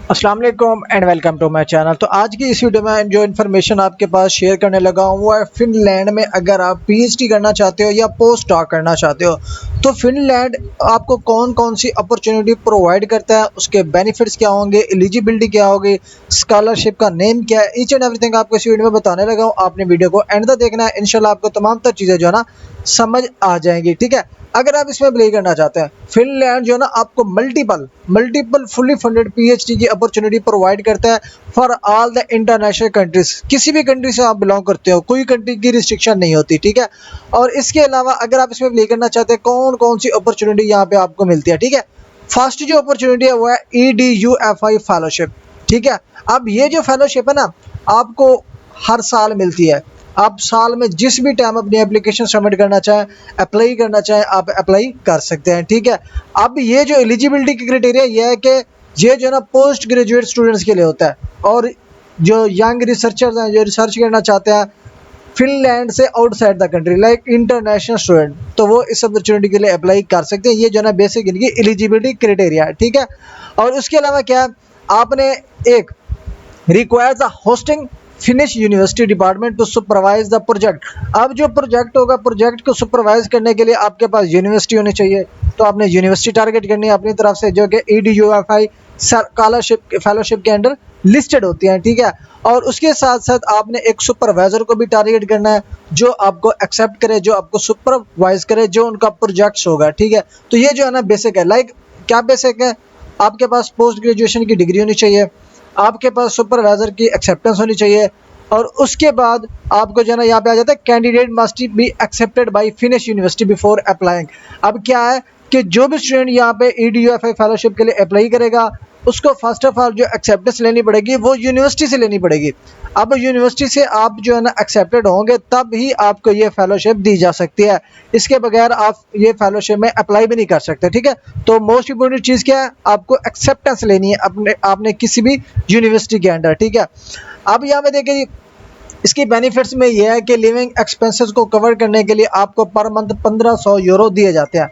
अस्सलाम वालेकुम and welcome to my channel. तो आज की इस वीडियो में जो इन्फॉर्मेशन आपके पास शेयर करने लगा हूँ वो है फिनलैंड में अगर आप पीएचडी करना चाहते हो या पोस्ट डॉक करना चाहते हो तो फिनलैंड आपको कौन कौन सी अपॉर्चुनिटी प्रोवाइड करता है, उसके बेनिफिट्स क्या होंगे, एलिजिबिलिटी क्या होगी, स्कॉलरशिप का नेम क्या है, ईच एंड एवरीथिंग आपको इस वीडियो में बताने लगा हूँ। आपने वीडियो को एंड तक देखना है, इंशाल्लाह आपको तमाम तर चीज़ें जो है ना समझ आ जाएंगी। ठीक है, अगर आप इसमें अप्लाई करना चाहते हैं, फिनलैंड जो है ना आपको multiple multiple fully funded PhD की अपॉर्चुनिटी प्रोवाइड करता है for all the international countries. किसी भी कंट्री से आप बिलोंग करते हो, कोई कंट्री की रिस्ट्रिक्शन नहीं होती। ठीक है, और इसके अलावा अगर आप इसमें अप्लाई करना चाहते हैं कौन कौन सी अपॉर्चुनिटी यहाँ पे आपको मिलती है। ठीक है, फर्स्ट जो अपॉर्चुनिटी है वो है EDUFI फेलोशिप। ठीक है, अब ये जो फेलोशिप है ना आपको हर साल मिलती है। आप साल में जिस भी टाइम अपनी एप्लीकेशन सबमिट करना चाहें, अप्लाई करना चाहें, आप अप्लाई कर सकते हैं। ठीक है, अब ये जो एलिजिबिलिटी की क्राइटेरिया ये है कि ये जो है ना पोस्ट ग्रेजुएट स्टूडेंट्स के लिए होता है, और जो यंग रिसर्चर्स हैं जो रिसर्च करना चाहते हैं फिनलैंड से outside the country like international student, तो वो इस अपॉर्चुनिटी के लिए अप्लाई कर सकते हैं। ये जो है ना बेसिक इनकी एलिजिबिलिटी क्राइटेरिया है। ठीक है, और उसके अलावा क्या है, आपने एक requires a hosting Finnish university department to supervise the project. अब जो प्रोजेक्ट होगा, प्रोजेक्ट को सुपरवाइज करने के लिए आपके पास यूनिवर्सिटी होनी चाहिए, तो आपने यूनिवर्सिटी टारगेट करनी है अपनी तरफ से, जो कि EDUFI स्कॉलरशिप फेलोशिप के अंडर लिस्टेड होती हैं। ठीक है, और उसके साथ साथ आपने एक सुपरवाइजर को भी टारगेट करना है जो आपको एक्सेप्ट करे, जो आपको सुपरवाइज करे, जो उनका प्रोजेक्ट्स होगा। ठीक है, तो ये जो है ना बेसिक है। लाइक क्या बेसिक है, आपके पास पोस्ट ग्रेजुएशन की डिग्री होनी चाहिए, आपके पास सुपरवाइजर की एक्सेप्टेंस होनी चाहिए, और उसके बाद आपको जो है ना यहाँ पे आ जाता है candidate must be accepted by finish university before applying. अब क्या है कि जो भी स्टूडेंट यहाँ पे EDUFI फेलोशिप के लिए अप्लाई करेगा उसको फर्स्ट ऑफ ऑल जो एक्सेप्टेंस लेनी पड़ेगी वो यूनिवर्सिटी से लेनी पड़ेगी। अब यूनिवर्सिटी से आप जो है ना एक्सेप्टेड होंगे तब ही आपको ये फेलोशिप दी जा सकती है, इसके बगैर आप ये फेलोशिप में अप्लाई भी नहीं कर सकते। ठीक है, तो मोस्ट इंपोर्टेंट चीज़ क्या है, आपको एक्सेप्टेंस लेनी है अपने आपने किसी भी यूनिवर्सिटी के अंडर। ठीक है, अब यहाँ पे देखिए इसकी बेनिफिट्स में यह है कि लिविंग एक्सपेंसेस को कवर करने के लिए आपको पर मंथ 1500 यूरो दिए जाते हैं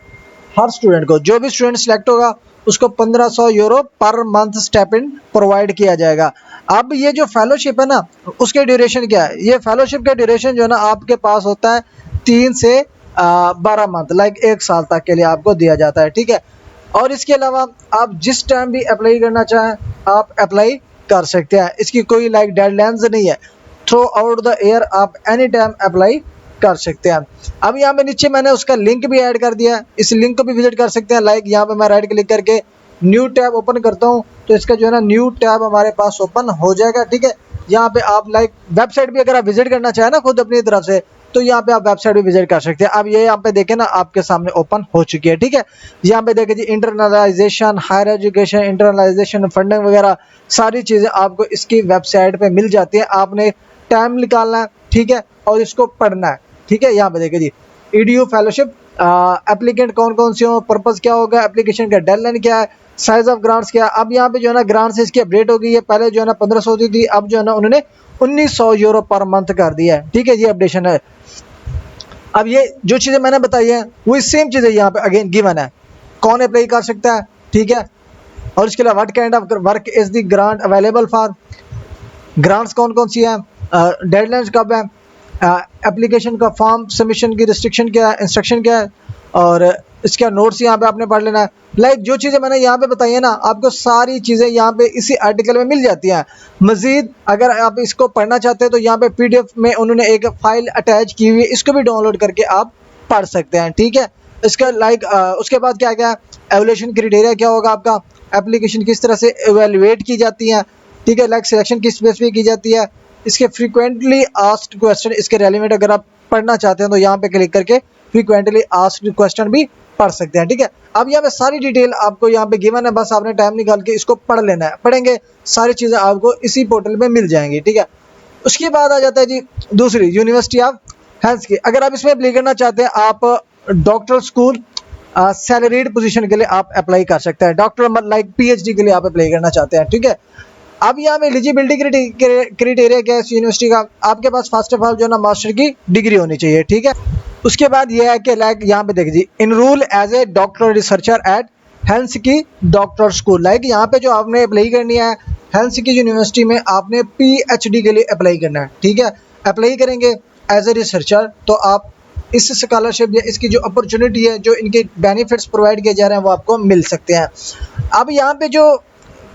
हर स्टूडेंट को। जो भी स्टूडेंट सिलेक्ट होगा उसको 1500 euro per month stipend provide किया जाएगा। अब ये जो फेलोशिप है ना उसके ड्यूरेशन क्या है, ये फेलोशिप का ड्यूरेशन जो है ना आपके पास होता है 3 से 12 मंथ, लाइक 1 साल तक के लिए आपको दिया जाता है। ठीक है, और इसके अलावा आप जिस टाइम भी अप्लाई करना चाहें आप अप्लाई कर सकते हैं, इसकी कोई लाइक डेडलाइंस नहीं है। थ्रू आउट द ईयर आप एनी टाइम अप्लाई कर सकते हैं। अब यहाँ पे नीचे मैंने उसका लिंक भी ऐड कर दिया है, इस लिंक को भी विजिट कर सकते हैं। लाइक यहाँ पे मैं राइट क्लिक करके न्यू टैब ओपन करता हूँ तो इसका जो है ना न्यू टैब हमारे पास ओपन हो जाएगा। ठीक है, यहाँ पे आप लाइक वेबसाइट भी अगर आप विजिट करना चाहें ना खुद अपनी तरफ से तो यहाँ पे आप वेबसाइट भी विजिट कर सकते हैं। अब ये यहाँ पे देखें ना आपके सामने ओपन हो चुकी है। ठीक है, यहाँ पे देखें जी internalisation, higher education, internalisation, funding वगैरह सारी चीज़ें आपको इसकी वेबसाइट पे मिल जाती है। आपने टाइम निकालना है, ठीक है, और इसको पढ़ना है। ठीक है, यहाँ पे देखिए जी EDU फेलोशिप एप्लीकेंट कौन कौन से हो, पर्पस क्या होगा, एप्लीकेशन का डेडलाइन क्या है, साइज ऑफ ग्रांट्स क्या है। अब यहाँ पे जो है ना ग्रांट्स इसकी अपडेट हो गई है, पहले जो है ना 1500 होती थी, अब जो है ना उन्होंने 1900 यूरो पर मंथ कर दिया है। ठीक है, ये अपडेशन है। अब ये जो चीज़ें मैंने बताई है वही सेम चीज़ें यहाँ पे अगेन गिवन है, कौन अप्लाई कर सकता है। ठीक है, और इसके अलावा what kind of work is the grant available for, grants कौन कौन सी है, डेडलाइंस कब है, एप्लीकेशन का फॉर्म सबमिशन की रिस्ट्रिक्शन क्या है, इंस्ट्रक्शन क्या है, और इसका नोट्स यहाँ पे आपने पढ़ लेना है। लाइक जो चीज़ें मैंने यहाँ पे बताई है ना आपको सारी चीज़ें यहाँ पे इसी आर्टिकल में मिल जाती हैं। मज़ीद अगर आप इसको पढ़ना चाहते हैं तो यहाँ पे PDF में उन्होंने एक फ़ाइल अटैच की हुई है, इसको भी डाउनलोड करके आप पढ़ सकते हैं। ठीक है, इसका लाइक उसके बाद क्या क्या एवल्यूशन क्राइटेरिया क्या होगा, आपका एप्लीकेशन किस तरह से एवेलुएट की जाती है। ठीक है, लाइक सिलेक्शन किस बेस पे की जाती है, इसके फ्रीक्वेंटली आस्क्ड क्वेश्चन, इसके रेलिवेंट अगर आप पढ़ना चाहते हैं तो यहाँ पे क्लिक करके फ्रीक्वेंटली आस्क्ड क्वेश्चन भी पढ़ सकते हैं। ठीक है, अब यहाँ पे सारी डिटेल आपको यहाँ पे गिवन है, बस आपने टाइम निकाल के इसको पढ़ लेना है, पढ़ेंगे सारी चीज़ें आपको इसी पोर्टल में मिल जाएंगी। ठीक है, उसके बाद आ जाता है जी दूसरी यूनिवर्सिटी ऑफ हेल्थ की। अगर आप इसमें अप्लाई करना चाहते हैं आप डॉक्टर स्कूल सैलरीड पोजीशन के लिए आप अप्लाई कर सकते हैं, डॉक्टर लाइक PhD के लिए आप अप्लाई करना चाहते हैं। ठीक है, अब यहाँ पे एलिजिबिलिटी क्राइटेरिया क्या है इस यूनिवर्सिटी का, आपके पास फर्स्ट ऑफ ऑल जो है ना मास्टर की डिग्री होनी चाहिए। ठीक है, उसके बाद ये है कि लाइक यहाँ पे देखिए जी enrol as a doctoral researcher at Helsinki doctor school. Like यहाँ पे जो आपने अप्लाई करनी है हेल्सिंकी यूनिवर्सिटी में आपने पीएचडी के लिए अप्लाई करना है, ठीक है। अप्लाई करेंगे एज ए रिसर्चर तो आप इस स्कॉलरशिप या इसकी जो अपॉर्चुनिटी है, जो इनके बेनिफिट्स प्रोवाइड किए जा रहे हैं वो आपको मिल सकते हैं। अब यहाँ पे जो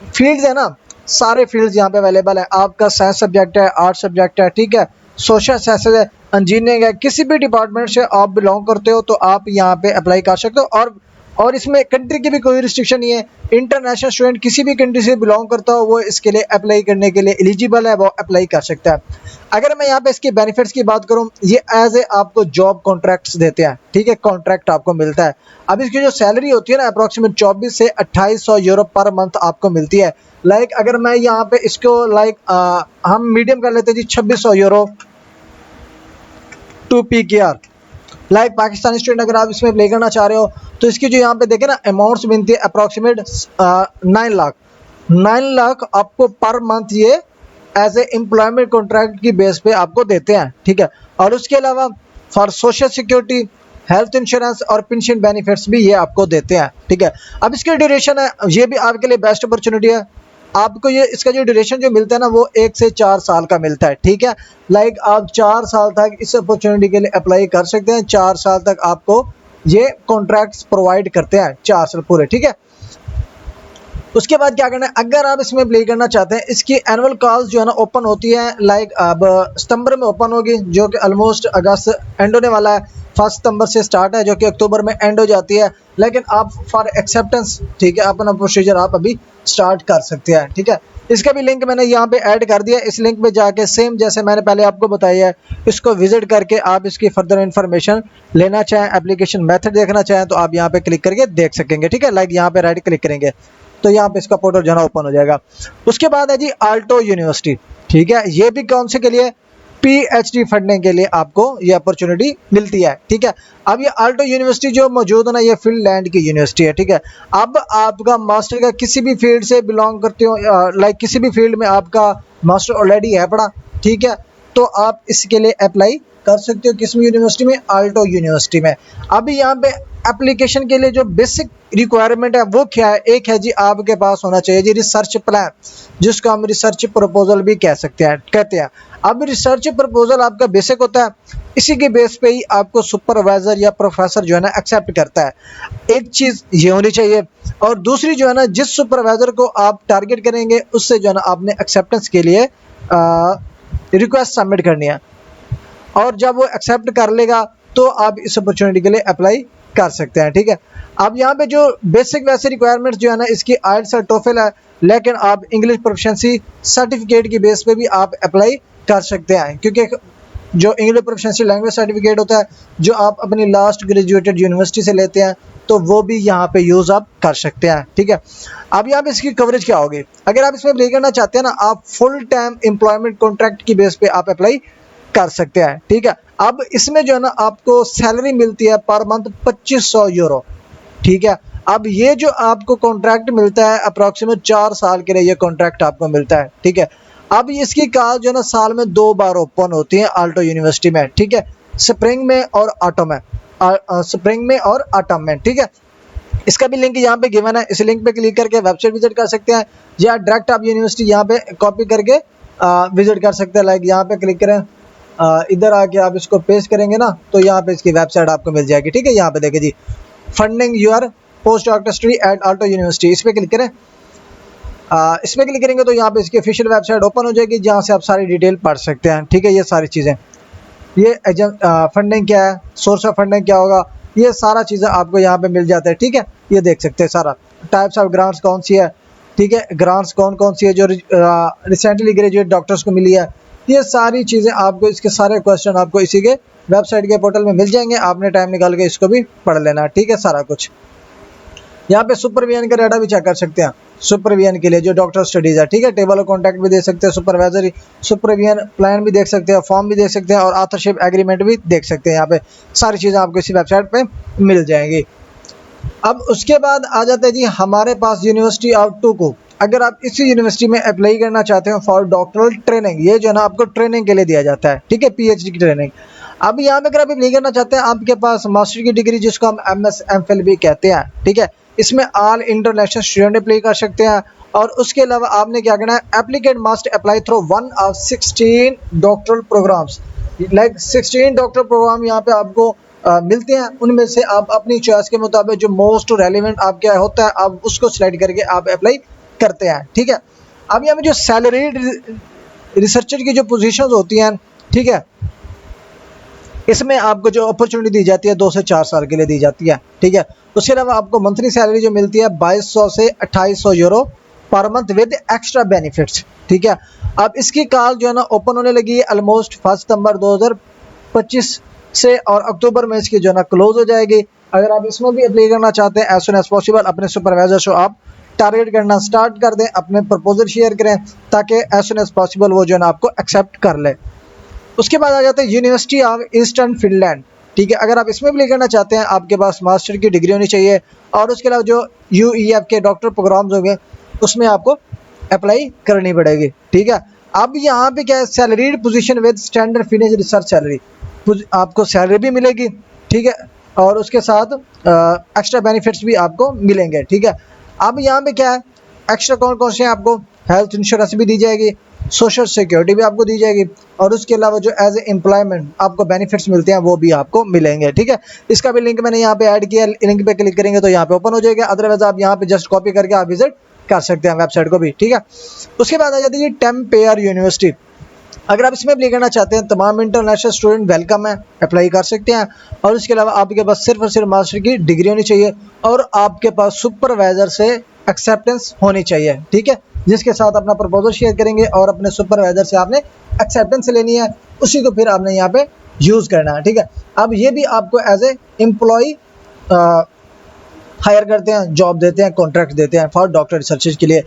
फील्ड्स है ना, सारे फील्ड्स यहाँ पे अवेलेबल है। आपका साइंस सब्जेक्ट है, आर्ट सब्जेक्ट है, ठीक है, सोशल साइंसेज है, इंजीनियरिंग है, किसी भी डिपार्टमेंट से आप बिलोंग करते हो तो आप यहाँ पे अप्लाई कर सकते हो। और इसमें कंट्री की भी कोई रिस्ट्रिक्शन नहीं है। इंटरनेशनल स्टूडेंट किसी भी कंट्री से बिलोंग करता हो वो इसके लिए अप्लाई करने के लिए एलिजिबल है, वो अप्लाई कर सकता है। अगर मैं यहाँ पे इसके बेनिफिट्स की बात करूँ, ये एज ए आपको जॉब कॉन्ट्रैक्ट्स देते हैं, ठीक है, कॉन्ट्रैक्ट आपको मिलता है। अब इसकी जो सैलरी होती है ना अप्रॉक्सीमेट 24 से 2800 यूरो पर मंथ आपको मिलती है। लाइक अगर मैं यहाँ पे इसको हम मीडियम कर लेते हैं जी 2600 euro to PKR। Like Pakistani student अगर आप इसमें अप्लाई करना चाह रहे हो तो इसकी जो यहाँ पे देखे ना अमाउंट्स मिलती है अप्रॉक्सीमेट 9 लाख आपको पर मंथ ये एज ए एम्प्लॉयमेंट कॉन्ट्रैक्ट की बेस पे आपको देते हैं, ठीक है। और उसके अलावा for social security, health insurance और पेंशन बेनिफिट्स भी ये आपको देते हैं, ठीक है। अब इसकी ड्यूरेशन है, ये भी आपके लिए बेस्ट अपॉर्चुनिटी है। आपको ये इसका जो ड्यूरेशन जो मिलता है ना वो 1 से 4 साल का मिलता है, ठीक है। लाइक आप 4 साल तक इस अपॉर्चुनिटी के लिए अप्लाई कर सकते हैं। 4 साल तक आपको ये कॉन्ट्रैक्ट्स प्रोवाइड करते हैं, 4 साल पूरे, ठीक है। उसके बाद क्या करना है, अगर आप इसमें अप्लाई करना चाहते हैं, इसकी एनुअल कॉल्स जो है ना ओपन होती है। लाइक अब सितंबर में ओपन होगी, जो कि ऑलमोस्ट अगस्त एंड होने वाला है। 1 सितंबर से स्टार्ट है जो कि अक्टूबर में एंड हो जाती है। लेकिन आप फॉर एक्सेप्टेंस, ठीक है, अपना प्रोसीजर आप अभी स्टार्ट कर सकते हैं, ठीक है। इसका भी लिंक मैंने यहाँ पे ऐड कर दिया। इस लिंक पे जाके सेम जैसे मैंने पहले आपको बताया है, इसको विजिट करके आप इसकी फर्दर इन्फॉर्मेशन लेना चाहें, एप्लीकेशन मेथड देखना चाहें तो आप यहाँ पे क्लिक करके देख सकेंगे, ठीक है। लाइक यहाँ पे राइट क्लिक करेंगे तो यहाँ पे इसका पोर्टल जो है ओपन हो जाएगा। उसके बाद है जी आल्टो यूनिवर्सिटी, ठीक है। ये भी कौन से के लिए, पीएचडी फंडिंग के लिए आपको ये अपॉर्चुनिटी मिलती है, ठीक है। अब ये आल्टो यूनिवर्सिटी जो मौजूद है ना, ये फिनलैंड की यूनिवर्सिटी है, ठीक है। अब आपका मास्टर का किसी भी फील्ड से बिलोंग करते हो, लाइक किसी भी फील्ड में आपका मास्टर ऑलरेडी है पढ़ा, ठीक है, तो आप इसके लिए अप्लाई कर सकते हो। किस यूनिवर्सिटी में, आल्टो यूनिवर्सिटी में। अभी यहाँ पे एप्लीकेशन के लिए जो बेसिक रिक्वायरमेंट है वो क्या है, एक है जी आपके पास होना चाहिए जी रिसर्च प्लान, जिसको हम रिसर्च प्रपोजल भी कहते हैं। अब रिसर्च प्रपोजल आपका बेसिक होता है, इसी के बेस पे ही आपको सुपरवाइजर या प्रोफेसर जो है ना एक्सेप्ट करता है। एक चीज़ ये होनी चाहिए। और दूसरी जो है ना, जिस सुपरवाइजर को आप टारगेट करेंगे उससे जो है ना आपने एक्सेप्टेंस के लिए रिक्वेस्ट सबमिट करनी है। और जब वो एक्सेप्ट कर लेगा तो आप इस अपॉर्चुनिटी के लिए अप्लाई कर सकते हैं, ठीक है। अब यहाँ पे जो बेसिक वैसे रिक्वायरमेंट्स जो है ना, इसकी आइल्स और टोफल है, लेकिन आप इंग्लिश प्रोफिशिएंसी सर्टिफिकेट की बेस पे भी आप अप्लाई कर सकते हैं, क्योंकि जो इंग्लिश प्रोफिशिएंसी लैंग्वेज सर्टिफिकेट होता है जो आप अपनी लास्ट ग्रेजुएटेड यूनिवर्सिटी से लेते हैं, तो वो भी यहाँ पे यूज़ आप कर सकते हैं, ठीक है। अब यहाँ पे इसकी कवरेज क्या होगी, अगर आप इसमें अप्लाई करना चाहते हैं ना, आप फुल टाइम एम्प्लॉयमेंट कॉन्ट्रैक्ट की बेस पे आप अप्लाई कर सकते हैं, ठीक है। अब इसमें जो है ना आपको सैलरी मिलती है पर मंथ 2500 यूरो, ठीक है। अब ये जो आपको कॉन्ट्रैक्ट मिलता है अप्रॉक्सीमेट 4 साल के लिए ये कॉन्ट्रैक्ट आपको मिलता है, ठीक है। अब इसकी कॉल जो है ना साल में 2 बार ओपन होती है आल्टो यूनिवर्सिटी में, ठीक है, स्प्रिंग में और ऑटम में, स्प्रिंग में और ऑटम में, ठीक है। इसका भी लिंक यहाँ पे गिवन है, इस लिंक पे क्लिक करके वेबसाइट विजिट कर सकते हैं या डायरेक्ट आप यूनिवर्सिटी यहाँ पे कॉपी करके विजिट कर सकते हैं। लाइक यहाँ पे क्लिक करें, इधर आके आप इसको पेस्ट करेंगे ना तो यहाँ पे इसकी वेबसाइट आपको मिल जाएगी, ठीक है। यहाँ पे देखिए जी, funding your post doctor study at Aalto university, इस पर क्लिक करें। इस पर क्लिक करेंगे तो यहाँ पे इसकी ऑफिशियल वेबसाइट ओपन हो जाएगी, जहाँ से आप सारी डिटेल पढ़ सकते हैं, ठीक है। ये सारी चीज़ें, ये फंडिंग क्या है, सोर्स ऑफ फंडिंग क्या होगा, ये सारा चीज़ें आपको यहाँ पे मिल जाता है, ठीक है। ये देख सकते हैं सारा, टाइप्स ऑफ ग्रांट्स कौन सी है, ठीक है, ग्रांट्स कौन कौन सी है जो रिसेंटली ग्रेजुएट डॉक्टर्स को मिली है, ये सारी चीज़ें आपको, इसके सारे क्वेश्चन आपको इसी के वेबसाइट के पोर्टल में मिल जाएंगे। आपने टाइम निकाल के इसको भी पढ़ लेना, ठीक है, सारा कुछ। यहाँ पे सुपरविजन का डाटा भी चेक कर सकते हैं, सुपरविजन के लिए जो डॉक्टर स्टडीज़ है, ठीक है। टेबल ऑफ कॉन्टैक्ट भी दे सकते हैं, सुपरवाइजरी सुपरविजन प्लान भी देख सकते हैं, फॉर्म भी देख सकते हैं और ऑथरशिप एग्रीमेंट भी देख सकते हैं। यहाँ पे सारी चीज़ें आपको इसी वेबसाइट पे मिल जाएंगी। अब उसके बाद आ जाते हैं जी हमारे पास यूनिवर्सिटी ऑफ टुकू। अगर आप इसी यूनिवर्सिटी में अप्लाई करना चाहते हो फॉर डॉक्टरल ट्रेनिंग, ये जो है ना आपको ट्रेनिंग के लिए दिया जाता है, ठीक है, पीएचडी की ट्रेनिंग। अब यहाँ पे अगर आप अप्लाई करना चाहते हैं, आपके पास मास्टर की डिग्री जिसको हम MS MPhil भी कहते हैं, ठीक है, इसमें ऑल इंटरनेशनल स्टूडेंट अप्लाई कर सकते हैं। और उसके अलावा आपने क्या करना है, applicant must apply through one of 16 doctoral programs, like 16 doctor program यहाँ पे आपको मिलते हैं। उनमें से आप अपनी चॉइस के मुताबिक जो मोस्ट रेलिवेंट आपके होता है आप उसको सिलेक्ट करके आप अप्लाई करते हैं, ठीक है। अब यहाँ पे जो सैलरी रिसर्चर की जो पोजीशंस होती हैं, ठीक है, इसमें आपको जो अपॉर्चुनिटी दी जाती है 2 से 4 साल के लिए दी जाती है, ठीक है। उसके अलावा आपको मंथली सैलरी जो मिलती है 2200 से 2800 euro per month with extra benefits, ठीक है। अब इसकी कॉल जो है ना ओपन होने लगी है ऑलमोस्ट 1 सितंबर 2025 से, और अक्टूबर में इसकी जो है ना क्लोज हो जाएगी। अगर आप इसमें भी अप्लाई करना चाहते हैं एज सुन एज पॉसिबल, अपने सुपरवाइजर को आप टारगेट करना स्टार्ट कर दें, अपने प्रपोजल शेयर करें ताकि एज सुन एज पॉसिबल वो जो है ना आपको एक्सेप्ट कर ले। उसके बाद आ जाते हैं यूनिवर्सिटी ऑफ ईस्टर्न फिनलैंड, ठीक है। अगर आप इसमें अप्लाई करना चाहते हैं आपके पास मास्टर की डिग्री होनी चाहिए, और उसके अलावा जो UEF के डॉक्टर प्रोग्राम्स होंगे उसमें आपको अप्लाई करनी पड़ेगी, ठीक है। अब यहाँ पे क्या है, salaried position with standard finish research salary, आपको सैलरी भी मिलेगी, ठीक है, और उसके साथ एक्स्ट्रा बेनिफिट्स भी आपको मिलेंगे, ठीक है। अब यहाँ पे क्या है, एक्स्ट्रा कौन कौन से आपको हेल्थ इंश्योरेंस भी दी जाएगी, सोशल सिक्योरिटी भी आपको दी जाएगी, और उसके अलावा जो एज ए एम्प्लॉयमेंट आपको बेनिफिट्स मिलते हैं वो भी आपको मिलेंगे, ठीक है। इसका भी लिंक मैंने यहाँ पे ऐड किया, लिंक पे क्लिक करेंगे तो यहाँ पे ओपन हो जाएगा, अदरवाइज आप यहाँ पे जस्ट कॉपी करके आप विजिट कर सकते हैं वेबसाइट को भी, ठीक है। उसके बाद आ जाती है टेम्पेयर यूनिवर्सिटी। अगर आप इसमें अप्लाई करना चाहते हैं तमाम इंटरनेशनल स्टूडेंट वेलकम है, अप्लाई कर सकते हैं। और उसके अलावा आपके पास सिर्फ और सिर्फ मास्टर की डिग्री होनी चाहिए, और आपके पास सुपरवाइजर से एक्सेप्टेंस होनी चाहिए, ठीक है, जिसके साथ अपना प्रपोजल शेयर करेंगे और अपने सुपरवाइजर से आपने एक्सेप्टेंस लेनी है, उसी को फिर आपने यहाँ पे यूज़ करना है, ठीक है। अब ये भी आपको एज ए एम्प्लॉय हायर करते हैं, जॉब देते हैं, कॉन्ट्रैक्ट देते हैं फॉर डॉक्टर रिसर्चेज के लिए।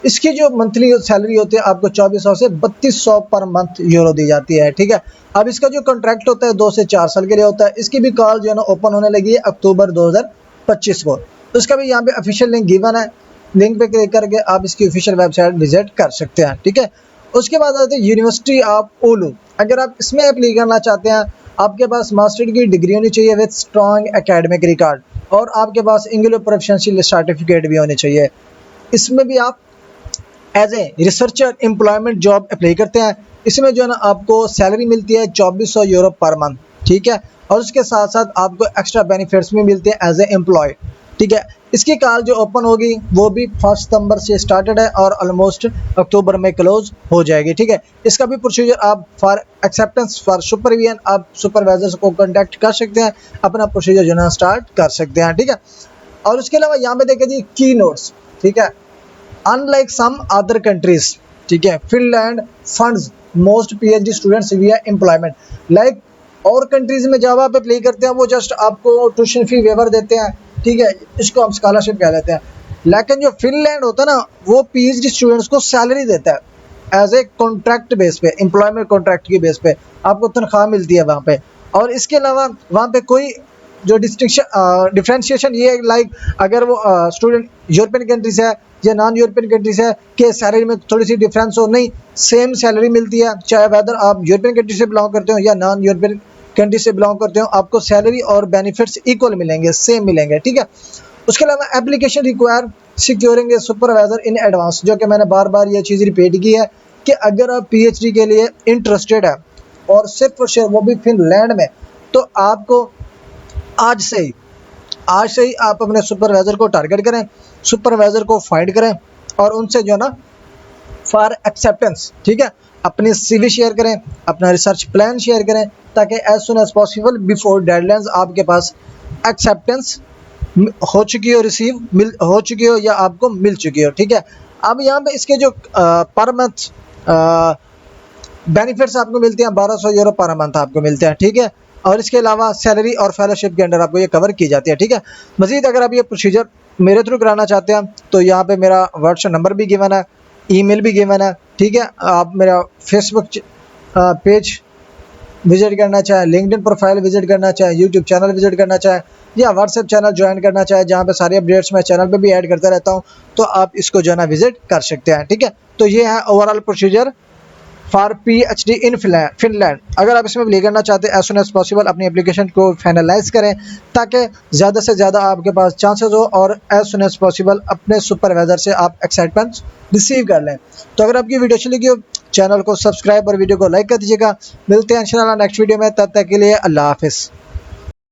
इसकी जो मंथली सैलरी होती है आपको 2400 से 3200 पर मंथ यूरो दी जाती है, ठीक है। अब इसका जो कॉन्ट्रैक्ट होता है 2 से 4 साल के लिए होता है। इसकी भी कॉल जो है ना ओपन होने लगी है अक्टूबर 2025 को। तो इसका भी यहाँ पे ऑफिशियल लिंक गिवन है, लिंक पे क्लिक करके आप इसकी ऑफिशियल वेबसाइट विजिट कर सकते हैं, ठीक है। उसके बाद आते हैं यूनिवर्सिटी ऑफ ओलू। अगर आप इसमें अप्लाई करना चाहते हैं आपके पास मास्टर की डिग्री होनी चाहिए विद स्ट्रॉन्ग एकेडमिक रिकॉर्ड, और आपके पास इंग्लिश प्रोफिशिएंसी सर्टिफिकेट भी होने चाहिए। इसमें भी आप as a researcher employment job apply करते हैं। इसमें जो है ना आपको सैलरी मिलती है 2400 यूरो पर मंथ, ठीक है, और उसके साथ साथ आपको एक्स्ट्रा बेनिफिट्स भी मिलते हैं एज ए एम्प्लॉय, ठीक है। इसकी कॉल जो ओपन होगी वो भी 1 सितंबर से स्टार्टेड है और ऑलमोस्ट अक्टूबर में क्लोज हो जाएगी, ठीक है। इसका भी प्रोसीजर आप फॉर एक्सेप्टेंस फॉर सुपरविजन आप सुपरवाइजर को कॉन्टैक्ट कर सकते हैं, अपना प्रोसीजर जो है ना स्टार्ट कर सकते हैं, ठीक है। और उसके अलावा यहाँ पे देखें जी की नोट्स, ठीक है। अनलाइक सम अदर कंट्रीज, ठीक है, Finland funds most PhD students विया एम्प्लॉयमेंट। लाइक और कंट्रीज में जब आप अप्लाई करते हैं वो जस्ट आपको ट्यूशन फी वेवर देते हैं, ठीक है, इसको हम स्कॉलरशिप कह लेते हैं। लेकिन जो फिनलैंड होता है ना वो PhD स्टूडेंट्स को सैलरी देता है एज ए कॉन्ट्रैक्ट बेस पे, एम्प्लॉयमेंट कॉन्ट्रैक्ट की बेस पे आपको तनख्वाह मिलती है वहाँ पे। और इसके अलावा वहाँ पे कोई जो डिफ्रेंशिएशन ये है, लाइक अगर वो स्टूडेंट यूरोपियन कंट्रीज है या नॉन यूरोपियन कंट्रीज है कि सैलरी में थोड़ी सी डिफरेंस हो, नहीं, सेम सैलरी मिलती है, चाहे वेदर आप यूरोपियन कंट्री से बिलोंग करते हो या नॉन यूरोपियन कंट्री से बिलोंग करते हो, आपको सैलरी और बेनिफिट्स इक्वल मिलेंगे, सेम मिलेंगे, ठीक है। उसके अलावा application require securing A supervisor in advance, जो कि मैंने बार बार ये चीज़ रिपीट की है कि अगर आप PhD के लिए इंटरेस्टेड है और सिर्फ और सिर्फ वो भी फिनलैंड में, तो आपको आज से ही आप अपने सुपरवाइज़र को टारगेट करें, सुपरवाइज़र को फाइंड करें और उनसे जो है ना फॉर एक्सेप्टेंस, ठीक है, अपनी CV शेयर करें, अपना रिसर्च प्लान शेयर करें, ताकि as soon as possible before deadlines आपके पास एक्सेप्टेंस हो चुकी हो, हो चुकी हो या आपको मिल चुकी हो, ठीक है। अब यहाँ पे इसके जो पर मंथ बेनिफिट्स आपको मिलते हैं 1200 यूरो पर मंथ आपको मिलते हैं, ठीक है। और इसके अलावा सैलरी और फेलोशिप के अंडर आपको ये कवर की जाती है, ठीक है। मजीद अगर आप ये प्रोसीजर मेरे थ्रू कराना चाहते हैं तो यहाँ पे मेरा व्हाट्सएप नंबर भी गिवन है, ईमेल भी गिवन है, ठीक है। आप मेरा फेसबुक पेज विजिट करना चाहें, लिंक्डइन प्रोफाइल विजिट करना चाहें, यूट्यूब चैनल विजिट करना चाहें या व्हाट्सएप चैनल ज्वाइन करना चाहें जहाँ पे सारी अपडेट्स मैं चैनल पे भी ऐड करता रहता हूँ, तो आप इसको जो है ना विजिट कर सकते हैं, ठीक है। तो ये है overall procedure for PhD in Finland. अगर आप इसमें अप्लाई करना चाहते हैं एज सुन एज पॉसिबल अपनी एप्लीकेशन को फाइनलाइज करें ताकि ज़्यादा से ज़्यादा आपके पास चांसेस हो और एज सुन एज पॉसिबल अपने सुपरवाइजर से आप एक्साइटमेंट रिसीव कर लें। तो अगर आपकी वीडियो अच्छी लगी हो चैनल को सब्सक्राइब और वीडियो को लाइक कर दीजिएगा। मिलते हैं इंशाल्लाह नेक्स्ट वीडियो में, तब तक के लिए अल्लाह हाफिज़।